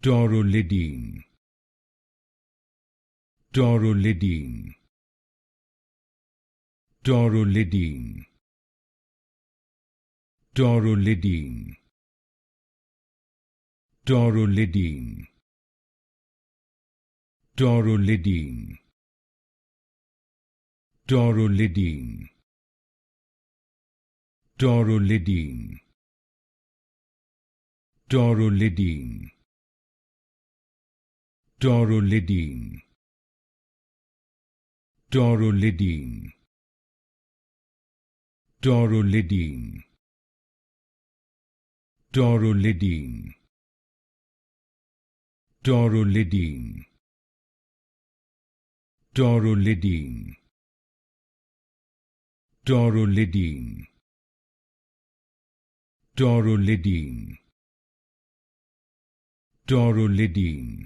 Taurolidine, Taurolidine, Taurolidine, Taurolidine, Taurolidine, Taurolidine, Taurolidine, Taurolidine, Taurolidine, Taurolidine, Taurolidine, Taurolidine, Taurolidine, Taurolidine, Taurolidine, Taurolidine, Taurolidine, Taurolidine,